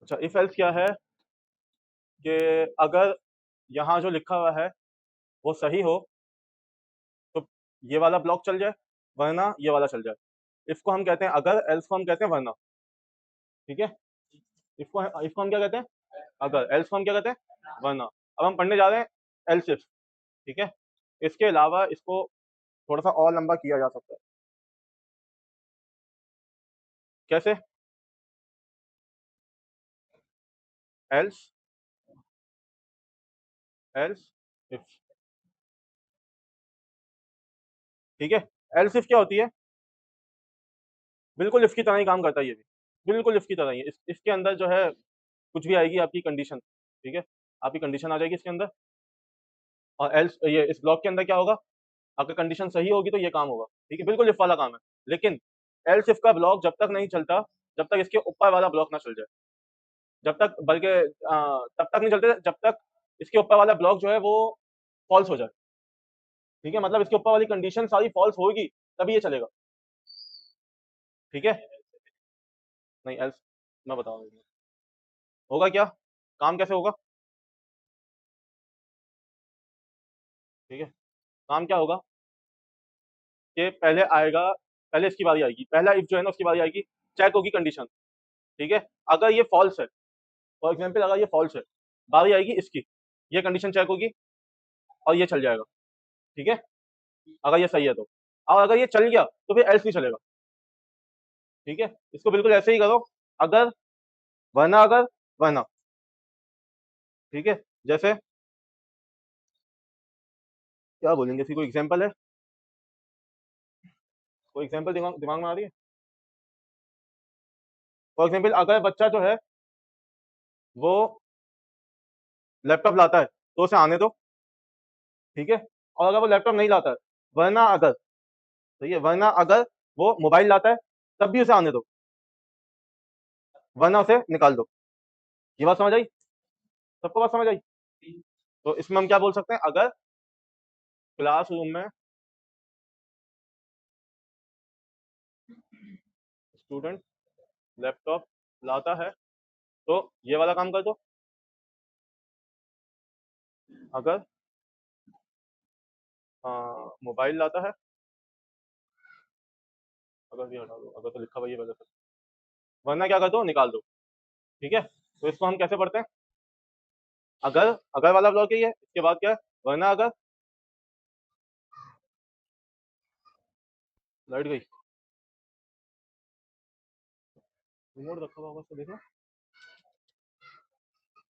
अच्छा, if else क्या है कि अगर यहाँ जो लिखा हुआ है वो सही हो तो ये वाला ब्लॉक चल जाए, वरना ये वाला चल जाए। इसको हम कहते हैं अगर, एल्स को हम कहते हैं वरना। ठीक है, इसको हम क्या कहते हैं? अगर। एल्स को हम क्या कहते हैं? वरना। अब हम पढ़ने जा रहे हैं एल्स इफ। ठीक है, इसके अलावा इसको थोड़ा सा और लंबा किया जा सकता है। कैसे? Else, else if. ठीक है, एल्स इफ क्या होती है? बिल्कुल इसकी तरह ही काम करता है ये भी, बिल्कुल इसकी तरह ही है। इसके अंदर जो है कुछ भी आएगी आपकी कंडीशन। ठीक है, आपकी कंडीशन आ जाएगी इसके अंदर, और एल्स ये इस ब्लॉक के अंदर क्या होगा? अगर कंडीशन सही होगी तो ये काम होगा। ठीक है, बिल्कुल इफ वाला काम है। लेकिन एल्स इफ का ब्लॉक जब तक नहीं चलता जब तक इसके ऊपर वाला ब्लॉक ना चल जाए। जब तक, बल्कि तब तक नहीं चलते जब तक इसके ऊपर वाला ब्लॉक जो है वो फॉल्स हो जाए। ठीक है, मतलब इसके ऊपर वाली कंडीशन सारी फॉल्स होगी तभी ये चलेगा। ठीक है, नहीं एल्स मैं बता रहा हूँ होगा क्या, काम कैसे होगा। ठीक है, काम क्या होगा कि पहले आएगा, पहले इसकी बारी आएगी, पहला इफ जो है ना उसकी बारी आएगी, चेक होगी कंडीशन। ठीक है, अगर ये फॉल्स है, फॉर एग्जाम्पल अगर ये फॉल्स है, बारी आएगी इसकी, ये कंडीशन चेक होगी और ये चल जाएगा। ठीक है, अगर ये सही है तो। और अगर ये चल गया तो फिर एल्स नहीं चलेगा। ठीक है, इसको बिल्कुल ऐसे ही करो, अगर, वरना अगर, वरना। ठीक है, जैसे क्या बोलेंगे, इसकी कोई एग्जाम्पल है? कोई एग्जाम्पल दिमाग दिमाग में आ रही है? फॉर एग्जाम्पल अगर बच्चा जो है वो लैपटॉप लाता है तो उसे आने दो। ठीक है, और अगर वो लैपटॉप नहीं लाता है, वरना अगर, सही है, वरना अगर वो मोबाइल लाता है तब भी उसे आने दो, वरना उसे निकाल दो। ये बात समझ आई? सबको बात समझ आई? तो इसमें हम क्या बोल सकते हैं, अगर क्लासरूम में स्टूडेंट लैपटॉप लाता है तो ये वाला काम कर दो। अगर मोबाइल लाता है, अगर ये हटा दो, अगर तो लिखा हुआ है ये वजह से, वरना क्या कर दो, निकाल दो। ठीक है, तो इसको हम कैसे पढ़ते हैं? अगर, अगर वाला ब्लॉक है ये, इसके बाद क्या है? वरना अगर। लाइट गई, रिमोट रखा हुआ होगा उसको देखना,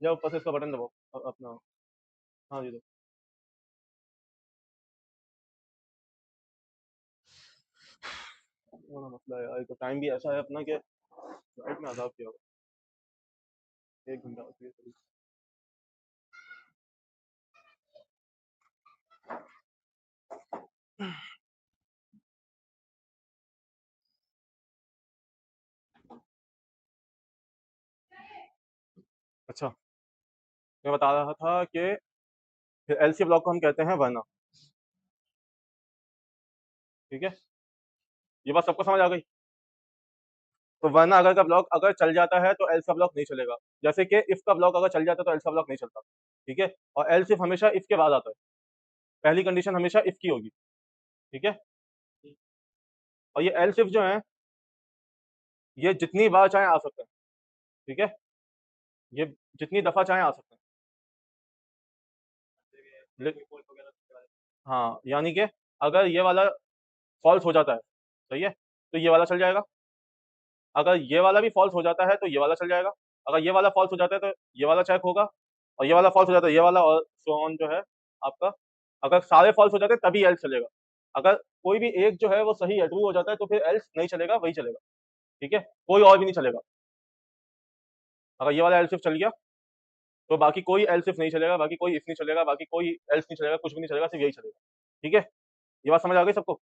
या ऊपर से इसका बटन दबाओ अपना। हाँ जी, दो। बड़ा मसला है यार, एक तो टाइम भी ऐसा है अपना कि लाइट में अजाब किया होगा। 1 घंटा होती है सही। अच्छा, मैं बता रहा था कि एलसी ब्लॉक को हम कहते हैं वरना। ठीक है, ये बात सबको समझ आ गई? तो वरना अगर का ब्लॉक अगर चल जाता है तो एल्स का ब्लॉक नहीं चलेगा। जैसे कि इफ का ब्लॉक अगर चल जाता है तो एल्स का ब्लॉक नहीं चलता। ठीक है, और एल्स इफ हमेशा इफ के बाद आता है, पहली कंडीशन हमेशा इफ की होगी। ठीक है, और ये एल्स इफ जो है ये जितनी बार चाहे आ सकते हैं। ठीक है, ये जितनी दफा चाहे आ सकते हैं। हाँ, यानी कि अगर ये वाला फॉल्स हो जाता है, सही है, तो ये वाला चल जाएगा। अगर ये वाला भी फॉल्स हो जाता है तो ये वाला चल जाएगा। अगर ये वाला फॉल्स हो जाता है तो ये वाला चेक होगा, और ये वाला फॉल्स हो जाता है ये वाला, और सो ऑन जो है आपका। अगर सारे फॉल्स हो जाते हैं तभी एल्स चलेगा। अगर कोई भी एक जो है वो सही है, ट्रू हो जाता है, तो फिर एल्स नहीं चलेगा, वही चलेगा। ठीक है, कोई और भी नहीं चलेगा। अगर ये वाला एल्स सिर्फ चल गया तो बाकी कोई एल्स सिर्फ नहीं चलेगा, बाकी कोई इफ नहीं चलेगा, बाकी कोई एल्स नहीं चलेगा, कुछ भी नहीं चलेगा, सिर्फ यही चलेगा। ठीक है, ये बात समझ आ गई सबको?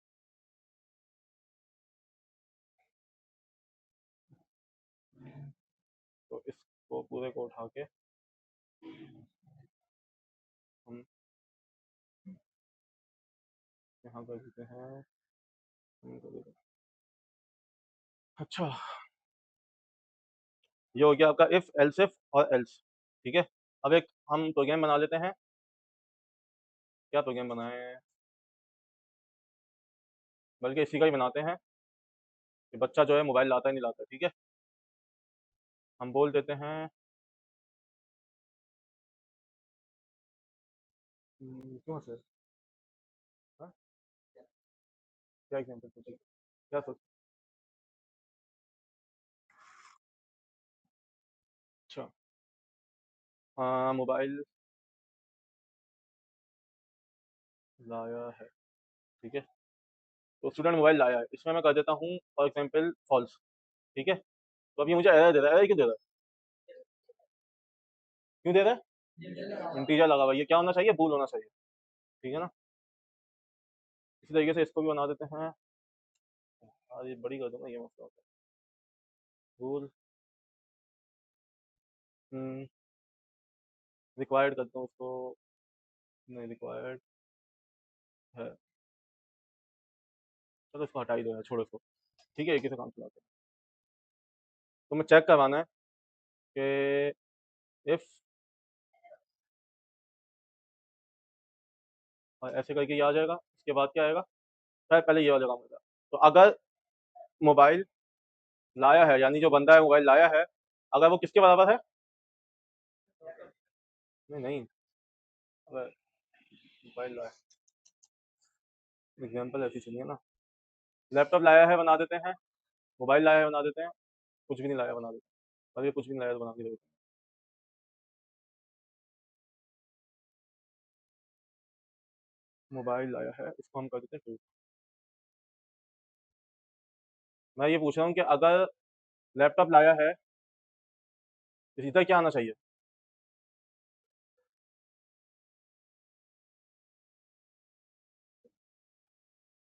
तो इसको पूरे को उठा के हम यहाँ कर देते हैं, हम कर देते हैं। अच्छा, ये हो गया आपका इफ एल्स इफ और एल्स। ठीक है, अब एक हम प्रोग्राम बना लेते हैं। क्या प्रोग्राम बनाए, बल्कि इसी का ही बनाते हैं कि बच्चा जो है मोबाइल लाता ही नहीं लाता। ठीक है, हम बोल देते हैं क्यों सर, हाँ? क्या एग्जाम्पल सोचिए, क्या सोच, अच्छा, हाँ मोबाइल लाया है। ठीक है, तो स्टूडेंट मोबाइल लाया है, इसमें मैं कर देता हूँ फॉर एग्जाम्पल फॉल्स। ठीक है, तो अब ये मुझे एरर दे रहा है, एरर क्यों दे रहा है, क्यों दे रहा है, इंटीजर लगा हुआ है, ये क्या होना चाहिए, बूल होना चाहिए। ठीक है ना, इसी तरीके से इसको भी बना देते हैं। और ये बड़ी कर दूंगा, ये मसला होता है, बूल रिक्वायर्ड करता हूँ उसको, नहीं रिक्वायर्ड है, चलो इसको हटा ही दो यार, छोड़ो इसको। ठीक है, एक ही से काम चलाते हैं। तो मैं चेक करवाना है कि इफ, और ऐसे करके ये आ जाएगा, इसके बाद क्या आएगा, शायद पहले ये वाला काम होगा। तो अगर मोबाइल लाया है, यानी जो बंदा है मोबाइल लाया है, अगर वो किसके बराबर है, नहीं नहीं, अगर मोबाइल लाया, एग्जाम्पल ऐसी चलिए ना, लैपटॉप लाया है बना देते हैं, मोबाइल लाया है बना देते हैं, कुछ भी नहीं लाया बना देते हैं, अभी कुछ भी नहीं लाया तो बना के देते हैं। मोबाइल लाया है, इसको हम कर देते हैं true। मैं ये पूछ रहा हूँ कि अगर लैपटॉप लाया है, तो इधर क्या आना चाहिए,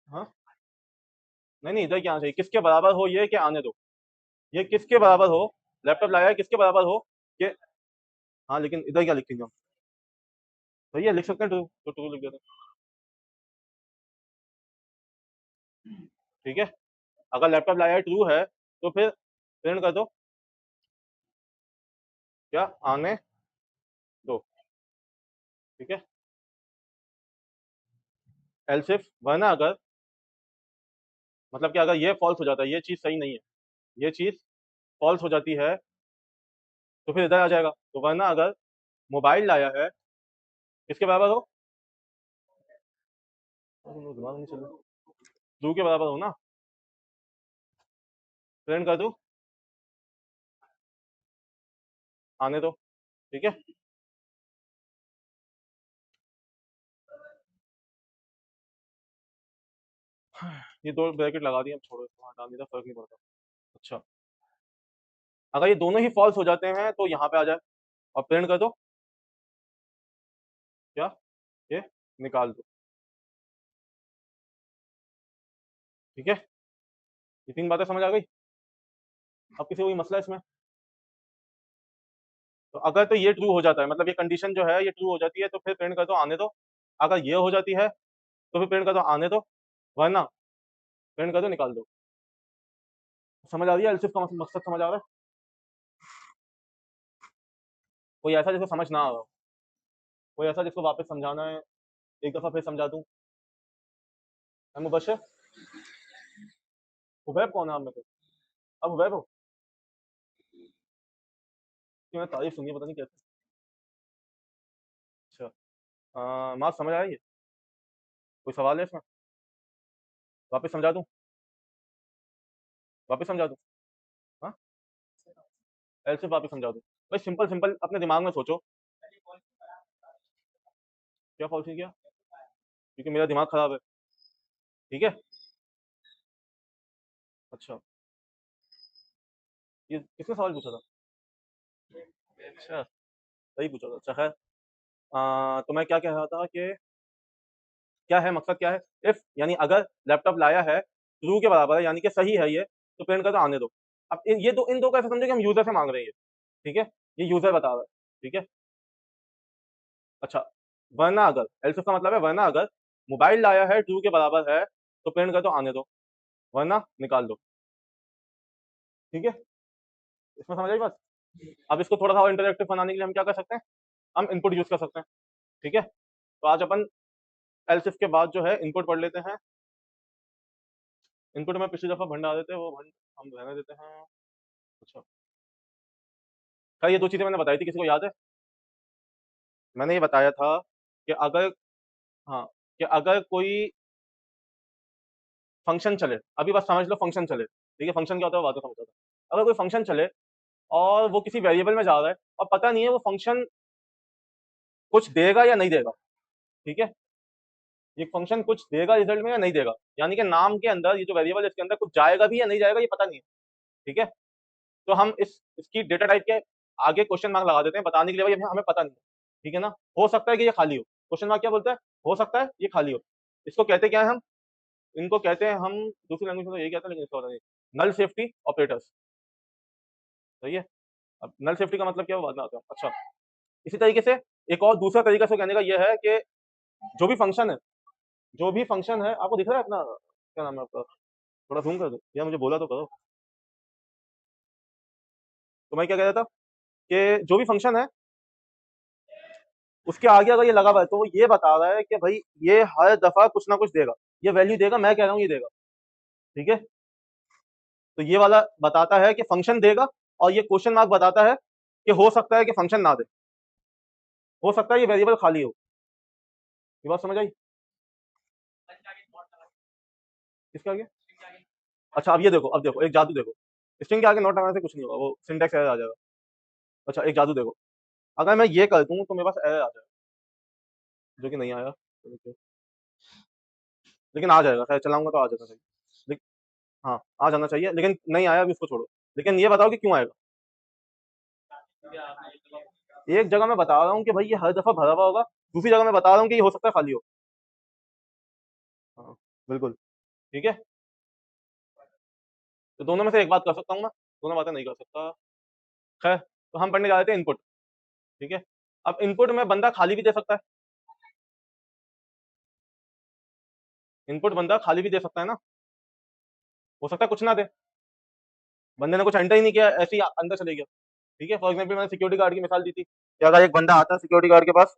हाँ, नहीं नहीं, इधर क्या आना चाहिए, किसके बराबर हो, ये कि आने दो, ये किसके बराबर हो, लैपटॉप लाया है किसके बराबर हो, कि, हाँ लेकिन इधर क्या लिखेंगे हम, भैया लिख सकते हैं ट्रू, तो ट्रू लिख देते हैं। ठीक है, अगर लैपटॉप लाया है ट्रू है, तो फिर प्रिंट कर दो, क्या आने दो। ठीक है, एल्स इफ वरना अगर, मतलब कि अगर ये फॉल्स हो जाता है, ये चीज सही नहीं है, ये चीज फॉल्स हो जाती है, तो फिर इधर आ जाएगा, तो वरना अगर मोबाइल लाया है किसके बराबर हो, दिमाग नहीं चल रहा, ट्रू के बराबर हो ना, प्रिंट कर दो, आने दो। ठीक है, ये दो ब्रैकेट लगा दिए, अब छोड़ो इसको, हटा नहीं, फर्क नहीं पड़ता। अच्छा, अगर ये दोनों ही फॉल्स हो जाते हैं तो यहाँ पे आ जाए, और प्रिंट कर दो, क्या, ये निकाल दो। ठीक है, ये तीन बातें समझ आ गई। अब किसी कोई मसला है इसमें, तो अगर तो ये ट्रू हो जाता है, मतलब ये कंडीशन जो है ये ट्रू हो जाती है, तो फिर प्रिंट कर दो आने दो। अगर ये हो जाती है तो फिर प्रिंट कर दो आने दो, वरना प्रिंट कर दो निकाल दो। समझ आ रही है, एलसिफ का मकसद समझ आ रहा है, कोई ऐसा जिसको समझ ना आ रहा हो, कोई ऐसा जिसको वापस समझाना है, एक दफा फिर समझा दूं। मैं मुबशर, हुबैब कौन है आप में से, अब हुबैब हो, कि मैं तारीफ सुनी है, पता नहीं कैसे। अच्छा, माँ समझ आई है, कोई सवाल है इसमें, वापस समझा दूं, वापस समझा दूं, हाँ, एलसिफ वापस समझा दूं। भाई सिंपल सिंपल अपने दिमाग में सोचो, क्या फॉल्स नहीं किया, क्योंकि मेरा दिमाग खराब है। ठीक है, अच्छा, ये किसने सवाल पूछा था, अच्छा, सही पूछा था, अच्छा खैर। तो मैं क्या कह रहा था कि क्या है मकसद, क्या है, इफ यानी अगर लैपटॉप लाया है ट्रू के बराबर है, यानी कि सही है ये, तो प्रिंट कर दो आने दो। अब ये दो, इन दो को ऐसा समझो कि हम यूजर से मांग रहे हैं ये। ठीक है, ये यूजर बता रहा है। ठीक है, अच्छा, वरना अगर, एल्स का मतलब है वरना अगर मोबाइल लाया है ट्रू के बराबर है, तो प्रिंट कर दो आने दो, वरना निकाल दो। ठीक है, इसमें समझ आई बात। अब इसको थोड़ा सा और इंटरेक्टिव बनाने के लिए हम क्या कर सकते हैं, हम इनपुट यूज कर सकते हैं। ठीक है, तो आज अपन एल्स इफ के बाद जो है इनपुट पढ़ लेते हैं। इनपुट में पिछली दफा भंड आ देते, वो भंड हम रहने देते हैं। अच्छा, क्या ये दो चीजें मैंने बताई थी, किसी को याद है? मैंने ये बताया था कि अगर, हाँ, कि अगर कोई फंक्शन चले, अभी बस समझ लो फंक्शन चले, ठीक है, फंक्शन क्या होता है वो बात में समझ, अगर कोई फंक्शन चले और वो किसी वेरिएबल में जा रहा है और पता नहीं है वो फंक्शन कुछ देगा या नहीं देगा, ठीक है, ये फंक्शन कुछ देगा रिजल्ट में या नहीं देगा, यानी कि नाम के अंदर ये जो वेरिएबल है इसके अंदर कुछ जाएगा भी या नहीं जाएगा ये पता नहीं है, ठीक है, तो हम इसकी डेटा टाइप के आगे क्वेश्चन मार्क लगा देते हैं बताने के लिए भाई हमें पता नहीं है, ठीक है ना, हो सकता है कि ये खाली हो, क्वेश्चन मार्क क्या बोलता है, हो सकता है ये खाली हो, इसको कहते क्या है हम, इनको कहते हैं हम, दूसरी लैंग्वेज में तो यही कहते हैं लेकिन इसका पता नहीं, नल सेफ्टी ऑपरेटर्स, सही है। अब नल सेफ्टी का मतलब क्या है वो बाद में आता है। अच्छा, इसी तरीके से एक और दूसरा तरीका से कहने का यह है कि जो भी फंक्शन है, जो भी फंक्शन है, आपको दिख रहा है अपना क्या नाम है आपका, थोड़ा जूम कर दो या मुझे बोला तो करो। तो मैं क्या कह रहा था कि जो भी फंक्शन है उसके आगे अगर ये लगा हुआ है तो वो ये बता रहा है कि भाई ये हर दफा कुछ ना कुछ देगा, ये वैल्यू देगा, मैं कह रहा हूँ ये देगा, ठीक है, तो ये वाला बताता है कि फंक्शन देगा, और ये क्वेश्चन मार्क बताता है कि हो सकता है कि फंक्शन ना दे, हो सकता है ये वेरिएबल खाली हो। ये बात समझ आई? किसके आगे? अच्छा, अब ये देखो, अब देखो एक जादू देखो, स्ट्रिंग के आगे नोट लगाने से कुछ नहीं होगा, वो सिंटैक्स एरर आ जाएगा। अच्छा, एक जादू देखो, अगर मैं ये कर दूं तो मेरे पास एरर आ जाएगा, जो कि नहीं आया, लेकिन आ जाएगा, शायद चलाऊंगा तो आ जाएगा सही, हाँ आ जाना चाहिए, लेकिन नहीं आया, अभी उसको छोड़ो, लेकिन ये बताओ कि क्यों आएगा। एक जगह मैं बता रहा हूँ कि भाई ये हर दफा भरा हुआ होगा, दूसरी जगह मैं बता रहा हूँ कि ये हो सकता है खाली हो। हाँ, बिल्कुल, ठीक है, तो दोनों में से एक बात कर सकता हूँ मैं, दोनों बातें नहीं कर सकता। खैर, तो हम पढ़ने जा रहे थे इनपुट, ठीक है, अब इनपुट में बंदा खाली भी दे सकता है, इनपुट बंदा खाली भी दे सकता है ना, हो सकता है कुछ ना दे, बंदे ने कुछ एंटर ही नहीं किया, ऐसे ही अंदर चले गया, ठीक है, फॉर एग्जाम्पल मैंने सिक्योरिटी गार्ड की मिसाल दी थी कि अगर एक बंदा आता है सिक्योरिटी गार्ड के पास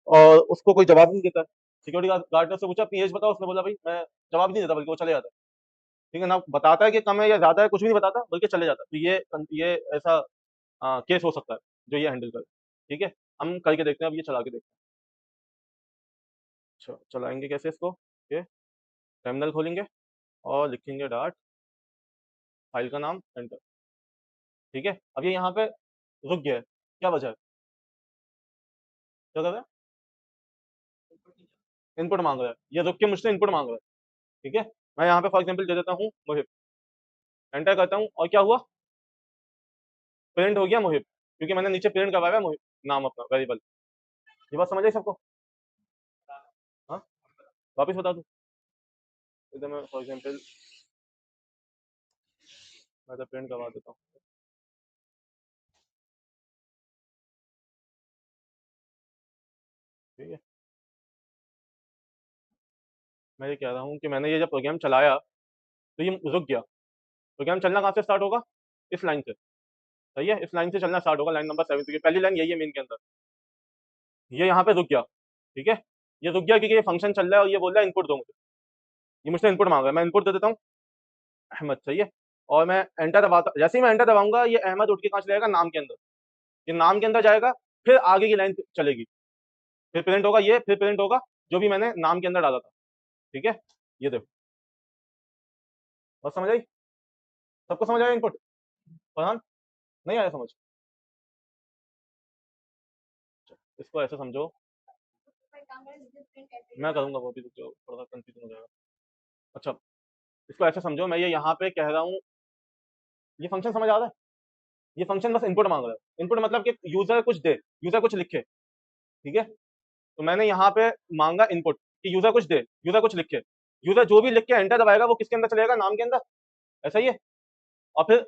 और उसको कोई जवाब नहीं देता, सिक्योरिटी गार्ड ने उससे पूछा अपनी एज बताओ, उसने बोला भाई मैं जवाब नहीं देता, बल्कि वो चले जाता है, ठीक है ना, बताता है कि कम है या ज्यादा है कुछ भी नहीं बताता, बल्कि चले जाता है, तो ये ऐसा केस हो सकता है जो ये हैंडल करे, ठीक है, हम करके देखते हैं, अब ये चला के देखते हैं। अच्छा, चलाएंगे कैसे इसको, ये टर्मिनल खोलेंगे और लिखेंगे डॉट, फाइल का नाम, एंटर, ठीक है, अब ये यहाँ पे रुक गया है, क्या वजह है, क्या कर रहा है, इनपुट मांग रहा है, ये रुक के मुझसे इनपुट मांग रहा है, ठीक है, मैं यहाँ पे फॉर एग्जाम्पल दे देता हूँ मोहिब, एंटर करता हूँ और क्या हुआ, प्रिंट हो गया मोहिब, क्योंकि मैंने नीचे प्रिंट करवाया है मोहिब नाम अपना वेरिएबल। ये बात समझ आई सबको? हाँ, वापिस बता दूँ, इधर मैं फॉर एग्जाम्पल मैं तो प्रिंट करवा देता हूँ, ठीक है, मैं ये कह रहा हूँ कि मैंने ये जब प्रोग्राम चलाया तो ये रुक गया, प्रोग्राम चलना कहाँ से स्टार्ट होगा, इस लाइन से, सही है, इस लाइन से चलना स्टार्ट होगा, लाइन नंबर 7 से, पहली लाइन यही है मेन के अंदर, ये यहाँ पे रुक गया, ठीक है, ये रुक गया क्योंकि ये फंक्शन चल रहा है और ये बोल रहा है इनपुट दो मुझे, ये मुझसे इनपुट मांग रहा है, मैं इनपुट दे देता हूँ अहमद, सही है, और मैं एंटर दबाता, जैसे ही मैं एंटर दबाऊंगा ये अहमद उठ के कहाँ चले जाएगा, नाम के अंदर, ये नाम के अंदर जाएगा, फिर आगे की लाइन चलेगी, फिर प्रिंट होगा ये, फिर प्रिंट होगा जो भी मैंने नाम के अंदर डाला था, ठीक है, ये देखो, बस समझ आई, सबको समझ आया इनपुट, फरहान नहीं आया समझ, इसको ऐसे समझो, मैं करूंगा वो भी, जो थोड़ा सा कंफ्यूजन हो जाएगा। अच्छा, इसको ऐसे समझो, मैं ये यहाँ पे कह रहा हूँ, ये फंक्शन समझ आ रहा है, ये फंक्शन बस इनपुट मांग रहा है, इनपुट मतलब कि यूजर कुछ दे, यूजर कुछ लिखे, ठीक है, तो मैंने यहाँ पे मांगा इनपुट कि यूजर कुछ दे, यूजर कुछ लिखे, यूजर जो भी लिख के एंटर दबाएगा वो किसके अंदर चलेगा, नाम के अंदर, ऐसा ही है, और फिर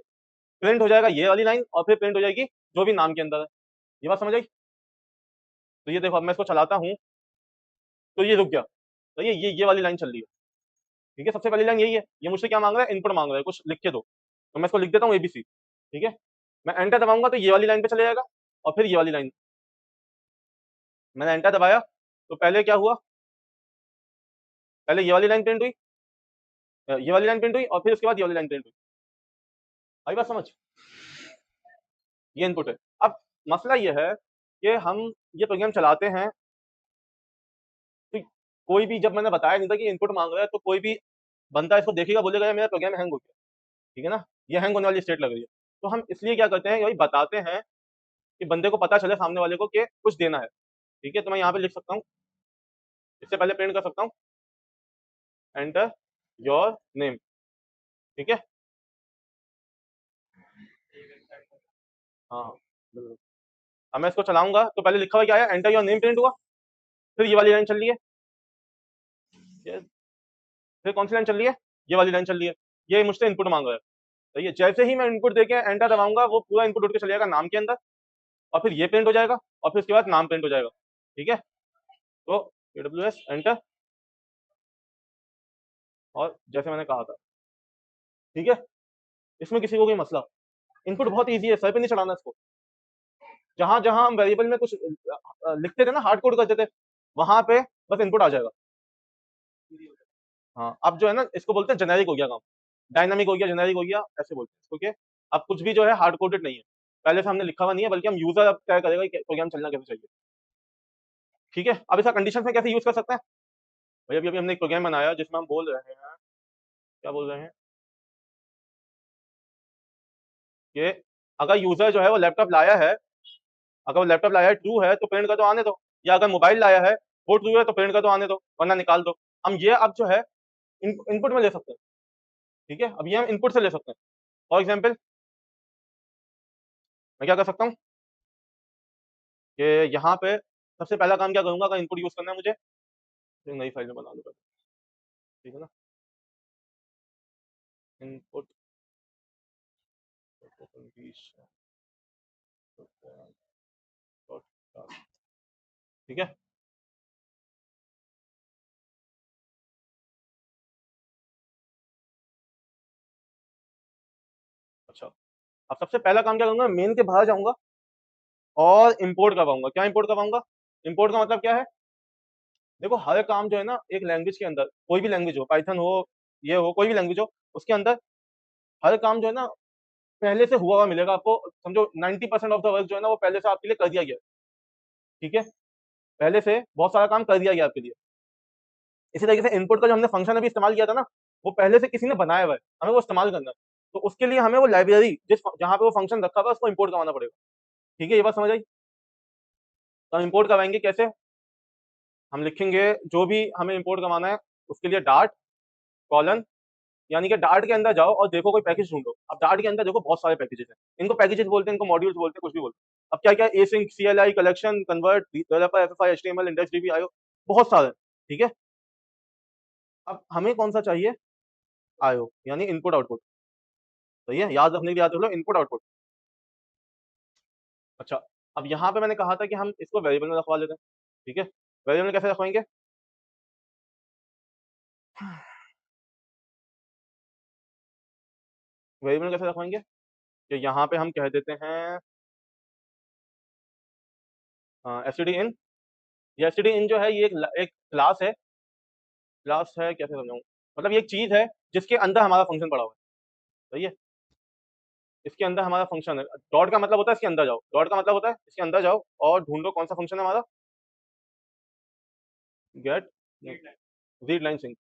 प्रिंट हो जाएगा ये वाली लाइन, और फिर प्रिंट हो जाएगी जो भी नाम के अंदर है, ये बात समझ आई? तो ये देखो, अब मैं इसको चलाता हूँ तो ये रुक गया, तो ये वाली लाइन चल रही है, ठीक है, सबसे पहली लाइन यही है, ये मुझसे क्या मांग रहा है, इनपुट मांग रहा है, कुछ लिख के दो, तो मैं इसको लिख देता हूँ एबीसी, ठीक है, मैं एंटर दबाऊंगा तो ये वाली लाइन पे चले जाएगा और फिर ये वाली लाइन। मैंने एंटर दबाया तो पहले क्या हुआ, पहले ये वाली लाइन प्रिंट हुई, ये वाली लाइन प्रिंट हुई और फिर उसके बाद ये वाली लाइन प्रिंट हुई। आई बात समझ? ये इनपुट है। अब मसला ये है कि हम ये प्रोग्राम चलाते हैं तो कोई भी, जब मैंने बताया नहीं था कि इनपुट मांग रहा है, तो कोई भी बंदा इसको देखेगा बोलेगा यार मेरा प्रोग्राम हैंग हो गया, ठीक है ना, ये हैंग होने वाली स्टेट लग रही है। तो हम इसलिए क्या करते हैं, भाई बताते हैं कि बंदे को पता चले सामने वाले को कि कुछ देना है। ठीक है, तो मैं यहाँ पे लिख सकता हूँ, इससे पहले प्रिंट कर सकता हूँ एंटर योर नेम। ठीक है, हाँ हाँ बिल्कुल। अब मैं इसको चलाऊंगा तो पहले लिखा हुआ क्या आया, एंटर योर नेम प्रिंट हुआ, फिर ये वाली लाइन चल रही है, फिर कौन सी लाइन चल रही है, ये वाली लाइन चल रही है। ये मुझसे इनपुट मांग रहा है। तो ये जैसे ही मैं इनपुट देके एंटर दबाऊंगा वो पूरा इनपुट उठ के चले जाएगा नाम के अंदर, और फिर ये प्रिंट हो जाएगा और फिर उसके बाद नाम प्रिंट हो जाएगा। ठीक है, तो AWS एंटर, और जैसे मैंने कहा था, ठीक है, इसमें किसी को कोई मसला, इनपुट बहुत ईजी है, सर पे नहीं चढ़ाना इसको। जहां जहां हम वेरिएबल में कुछ लिखते थे ना, हार्ड कोड करते थे, वहां पे बस इनपुट आ जाएगा। हाँ, अब जो है ना इसको बोलते हैं जेनेरिक हो गया काम, डायनामिक हो गया, जेनेरिक हो गया, ऐसे बोलते हैं इसको कि अब कुछ भी जो है हार्ड कोडेड नहीं है, पहले से हमने लिखा हुआ नहीं है, बल्कि हम यूजर अब तय करेगा कि प्रोग्राम चलना कैसे चाहिए। ठीक है, अब इसका कंडीशन में कैसे यूज कर सकते हैं, भाई अभी अभी हमने एक प्रोग्राम बनाया जिसमें हम बोल रहे हैं, क्या बोल रहे हैं कि अगर यूजर जो है वो लैपटॉप लाया है, अगर वो लैपटॉप लाया है ट्रू है तो प्रिंट कर दो आने दो, या अगर मोबाइल लाया है वो ट्रू है तो प्रिंट कर दो आने दो, वरना निकाल दो। हम ये अब जो है इनपुट में ले सकते हैं। ठीक है, अब ये हम इनपुट से ले सकते हैं। फॉर एग्जाम्पल मैं क्या कर सकता हूँ कि यहाँ पे सबसे पहला काम क्या करूंगा, अगर इनपुट यूज करना है मुझे, तो नई फाइल में बना लूंगा। ठीक है ना, इनपुट, ठीक है। अच्छा, अब सबसे पहला काम क्या करूंगा, मेन के बाहर जाऊंगा और इंपोर्ट करवाऊंगा। क्या इंपोर्ट करवाऊंगा, इंपोर्ट का मतलब क्या है, देखो हर काम जो है ना एक लैंग्वेज के अंदर, कोई भी लैंग्वेज हो, पाइथन हो, ये हो, कोई भी लैंग्वेज हो, उसके अंदर हर काम जो है ना पहले से हुआ हुआ मिलेगा आपको। समझो 90% ऑफ द वर्क जो है ना वो पहले से आपके लिए कर दिया गया है। ठीक है, पहले से बहुत सारा काम कर दिया गया आपके लिए। इसी तरीके से इनपुट का जो हमने फंक्शन अभी इस्तेमाल किया था ना, वो पहले से किसी ने बनाया हुआ है, हमें वो इस्तेमाल करना है। तो उसके लिए हमें वो लाइब्रेरी जिस जहाँ पे वो फंक्शन रखा हुआ है उसको इंपोर्ट करवाना पड़ेगा। ठीक है, ये बात समझ आई? तो हम इंपोर्ट करवाएंगे कैसे, हम लिखेंगे जो भी हमें इंपोर्ट करवाना है उसके लिए डार्ट कॉलन, यानी कि डार्ट के अंदर जाओ और देखो कोई पैकेज ढूंढो। अब डार्ट के अंदर देखो बहुत सारे पैकेजेस हैं, इनको पैकेजेस बोलते हैं, इनको मॉड्यूल्स बोलते हैं, कुछ भी बोलते हैं। अब क्या क्या async, CLI, collection, convert, developer, FFI, HTML, index DB, आयो, बहुत सारे। ठीक है, अब हमें कौन सा चाहिए, आयो यानी इनपुट आउटपुट। सही है, याद रखने के लिए याद रख लो, इनपुट आउटपुट। अच्छा, अब यहाँ पे मैंने कहा था कि हम इसको वेरिएबल में रखवा लेते हैं। ठीक है, वेरिएबल में कैसे रखवाएंगे, वेरिएबल में कैसे रखवाएंगे कि यहाँ पे हम कह देते हैं std इन। ये std इन जो है ये एक क्लास है, क्लास है, कैसे समझाऊं, मतलब ये एक चीज है जिसके अंदर हमारा फंक्शन पड़ा हुआ है। सही है, इसके अंदर हमारा फंक्शन है। डॉट का मतलब होता है इसके अंदर जाओ, डॉट का मतलब होता है इसके अंदर जाओ और ढूंढो कौन सा फंक्शन है हमारा, गेट रीड लाइन सिंक।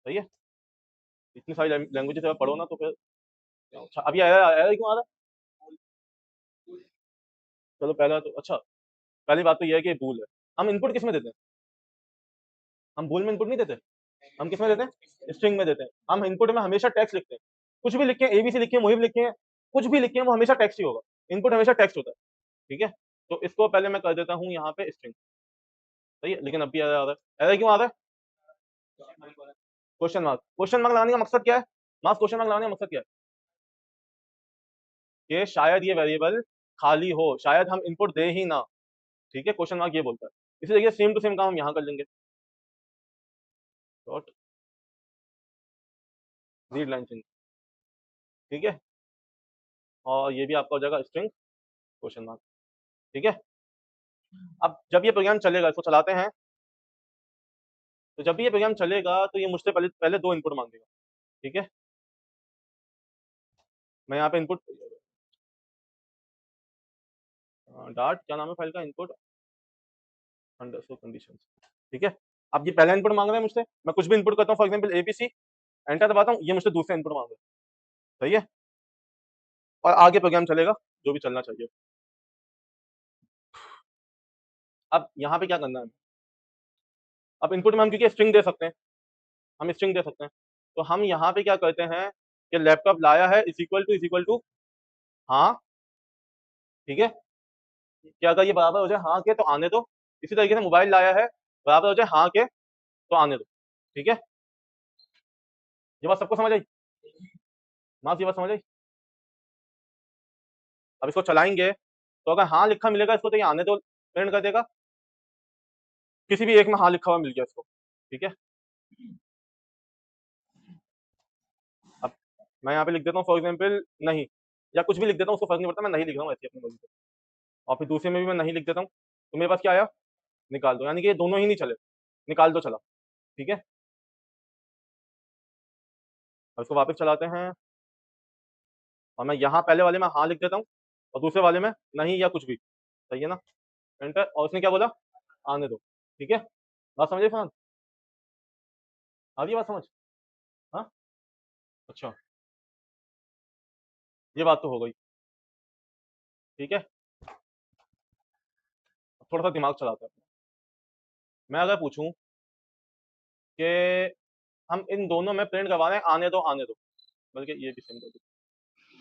सही है, इतनी सारी लैंग्वेजेस अगर पढ़ो ना तो फिर अच्छा। अभी आया आया क्यों आ रहा है? चलो पहला तो अच्छा, पहली बात तो यह है कि भूल है। हम इनपुट किस में देते हैं, हम भूल में इनपुट नहीं देते, हम किस में देते हैं, स्ट्रिंग में देते हैं। हम इनपुट में हमेशा टेक्स्ट लिखते हैं, कुछ भी लिखे, ABC लिखे, मुहिब लिखे, कुछ भी लिखे, वो हमेशा टेक्स्ट ही होगा। इनपुट हमेशा टेक्स्ट होता है। ठीक है, तो इसको पहले मैं कर देता हूँ यहाँ पे स्ट्रिंग। सही है, लेकिन अभी आ रहा है, एरर क्यों आ रहा है, क्वेश्चन मार्क। क्वेश्चन मार्क लगाने का मकसद क्या है, मार्क्स क्वेश्चन मार्क लगाने का मकसद क्या है, कि शायद ये वेरिएबल खाली हो, शायद हम इनपुट दे ही ना। ठीक है, क्वेश्चन मार्क ये बोलता है। इसी तरीके सेम टू सेम काम हम यहाँ कर लेंगे, डॉट रीड लाइन सिंक। ठीक है, और ये भी आपका हो जाएगा स्ट्रिंग क्वेश्चन मार्क। ठीक है। अब जब ये प्रोग्राम चलेगा, इसको चलाते हैं, तो जब भी ये प्रोग्राम चलेगा तो ये मुझसे पहले पहले दो इनपुट मांगेगा। ठीक है। मैं यहाँ पे इनपुट डाट क्या नाम है फाइल का, इनपुट अंडरस्कोर कंडीशंस। ठीक है। अब ये पहला इनपुट मांग रहा है मुझसे, मैं कुछ भी इनपुट करता हूँ, फॉर एग्जांपल एबीसी, एंटर दबाता हूँ, ये मुझसे दूसरा इनपुट मांग रहा है। सही है। और आगे प्रोग्राम चलेगा जो भी चलना चाहिए। अब यहाँ पे क्या करना है, अब इनपुट में हम क्योंकि स्ट्रिंग दे सकते हैं, हम स्ट्रिंग दे सकते हैं, तो हम यहाँ पे क्या करते हैं कि लैपटॉप लाया है इज इक्वल टू हाँ। ठीक है। क्या अगर ये बराबर हो जाए हाँ के तो आने दो, इसी तरीके से मोबाइल लाया है बराबर हो जाए हाँ के तो आने दो। ठीक है। ये बात सबको समझ आई, मास ये बात समझ आई। अब इसको चलाएंगे तो अगर हाँ लिखा मिलेगा इसको तो ये आने दो प्रिंट कर देगा, किसी भी एक में हाँ लिखा हुआ मिल गया इसको। ठीक है। अब मैं यहाँ पे लिख देता हूँ फॉर एग्जाम्पल नहीं, या कुछ भी लिख देता हूँ, उसको फर्क नहीं पड़ता, मैं नहीं लिख रहा हूँ ऐसे अपनी मर्जी से। और फिर दूसरे में भी मैं नहीं लिख देता हूँ, तो मेरे पास क्या आया, निकाल दो, यानी कि ये दोनों ही नहीं चले, निकाल दो चला। ठीक है। अब इसको वापस चलाते हैं, और मैं यहाँ पहले वाले में हाँ लिख देता हूँ और दूसरे वाले में नहीं या कुछ भी। सही है ना, एंटर, और उसने क्या बोला, आने दो। ठीक है। बात समझे फरहान, आ गई बात समझ। हाँ। अच्छा, ये बात तो हो गई। ठीक है। अब थोड़ा सा दिमाग चलाते हैं। मैं अगर पूछूं कि हम इन दोनों में प्रिंट करवा रहे हैं आने दो आने दो, बल्कि ये भी सेम कर दो,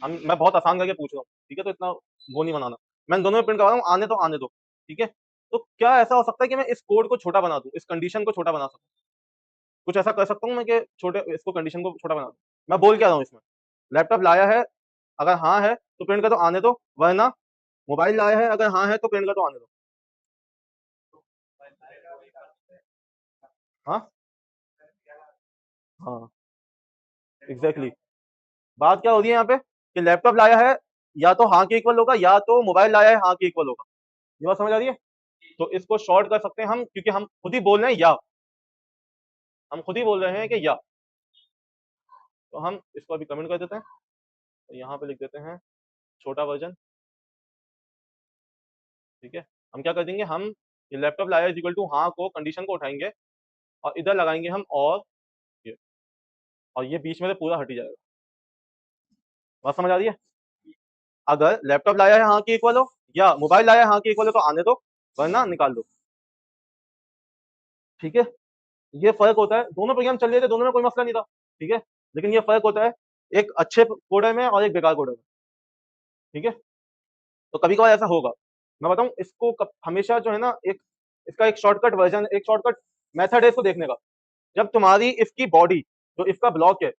हम मैं बहुत आसान करके पूछ रहा हूँ, ठीक है, तो इतना वो नहीं बनाना। मैं इन दोनों में प्रिंट करवा रहा हूँ आने दो आने दो। ठीक है। तो क्या ऐसा हो सकता है कि मैं इस कोड को छोटा बना दूं, इस कंडीशन को छोटा बना सकूं, कुछ ऐसा कर सकता हूँ मैं कि छोटे इसको कंडीशन को छोटा बना दूं। मैं बोल क्या रहा हूँ इसमें, लैपटॉप लाया है अगर हाँ है तो प्रिंट कर दो आने दो, वरना मोबाइल लाया है अगर हाँ है तो प्रिंट कर दो आने दो। हाँ। हाँ एग्जैक्टली exactly। बात क्या हो रही है यहाँ पे कि लैपटॉप लाया है या तो हाँ के इक्वल होगा या तो मोबाइल लाया है हाँ के इक्वल होगा। ये बात समझ आ रही है। तो इसको शॉर्ट कर सकते हैं हम, क्योंकि हम खुद ही बोल रहे हैं या, हम खुद ही बोल रहे हैं कि या, तो हम इसको अभी कमेंट कर देते हैं, तो यहाँ पे लिख देते हैं छोटा वर्जन। ठीक है। हम क्या कर देंगे, हम ये लैपटॉप लाया इज इक्वल टू हाँ को कंडीशन को उठाएंगे और इधर लगाएंगे हम ये, और ये बीच में से पूरा हट ही जाएगा। बात समझ आ रही है। अगर लैपटॉप लाया है हाँ के इक्वल हो या मोबाइल लाया है हाँ के इक्वल हो तो आने दो, वरना निकाल दो। ठीक है। ये फर्क होता है, दोनों प्रोग्राम चल रहे थे, दोनों में कोई मसला नहीं था। ठीक है। लेकिन ये फर्क होता है एक अच्छे कोडर में और एक बेकार कोडर में। ठीक है। तो कभी कभार ऐसा होगा, मैं बताऊं इसको हमेशा जो है ना, एक इसका एक शॉर्टकट वर्जन, एक शॉर्टकट मेथड है इसको देखने का। जब तुम्हारी इसकी बॉडी जो इसका ब्लॉक है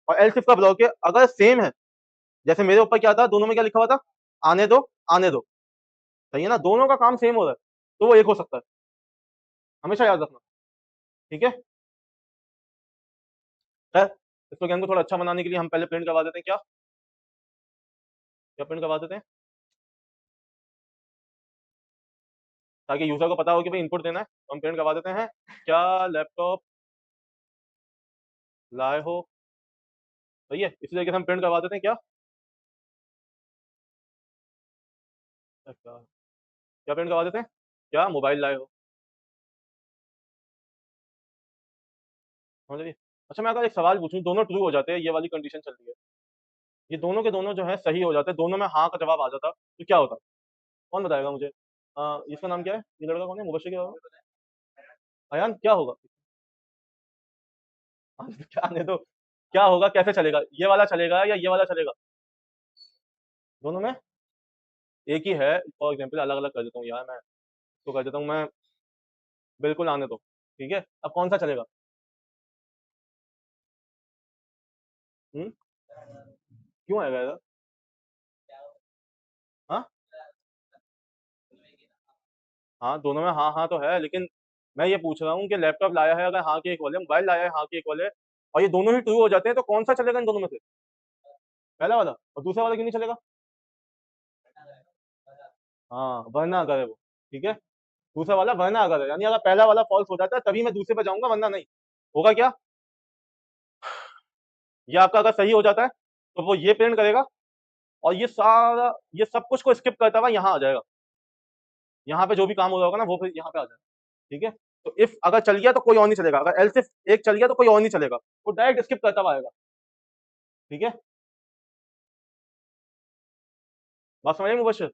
और एल्स इसका ब्लॉक है अगर सेम है, जैसे मेरे ऊपर क्या था, दोनों में क्या लिखा हुआ था, आने दो आने दो। सही है ना, दोनों का काम सेम हो रहा है, तो वो एक हो सकता है, हमेशा याद रखना। ठीक है। खैर, इस प्रोग्राम को थोड़ा अच्छा बनाने के लिए हम पहले प्रिंट करवा देते हैं, क्या क्या प्रिंट करवा देते हैं, ताकि यूजर को पता हो कि भाई इनपुट देना है, तो हम प्रिंट करवा देते हैं क्या लैपटॉप लाए हो। सही है, इसी तरीके से हम प्रिंट करवा देते हैं क्या, क्या क्या प्रिंट करवा देते हैं, क्या मोबाइल लाए हो। समझ रही। अच्छा, मैं अगर एक सवाल पूछूं, दोनों ट्रू हो जाते हैं, ये वाली कंडीशन चल रही है, ये दोनों के दोनों जो है सही हो जाते हैं, दोनों में हाँ का जवाब आ जाता, तो क्या होता, कौन बताएगा मुझे। इसका नाम क्या है, ये लड़का कौन है, मुबशिर क्या होगा, अयान क्या होगा। क्या आने दो, क्या होगा, कैसे चलेगा, ये वाला चलेगा या ये वाला चलेगा, दोनों में एक ही है। फॉर एग्जाम्पल अलग अलग कर देता हूँ यार, मैं इसको कर देता हूँ मैं बिल्कुल आने दो। ठीक है। अब कौन सा चलेगा। हम्म, क्यों आएगा ऐसा। हाँ। हाँ दोनों में हाँ हाँ तो है, लेकिन मैं ये पूछ रहा हूँ कि लैपटॉप लाया है अगर हाँ के इक्वल है, मोबाइल लाया है हाँ के इक्वल है, और ये दोनों ही ट्रू हो जाते हैं, तो कौन सा चलेगा इन दोनों में से, पहला वाला, और दूसरा वाला क्यों नहीं चलेगा। हाँ, वरना अगर है वो, ठीक है। दूसरा वाला वरना अगर है, यानी अगर पहला वाला फॉल्स हो जाता है तभी मैं दूसरे पे जाऊंगा, वरना नहीं। होगा क्या, ये आपका अगर सही हो जाता है तो वो ये प्रिंट करेगा, और ये सारा, ये सब कुछ को स्किप करता हुआ यहाँ आ जाएगा। यहाँ पे जो भी काम हो रहा होगा ना वो फिर यहाँ पे आ जाएगा, ठीक है। तो इफ अगर चल गया तो कोई और नहीं चलेगा, अगर एल्स इफ एक चल गया तो कोई और नहीं चलेगा, वो डायरेक्ट स्किप करता हुआ आएगा, ठीक है। बात समझ में मुबश्शिर?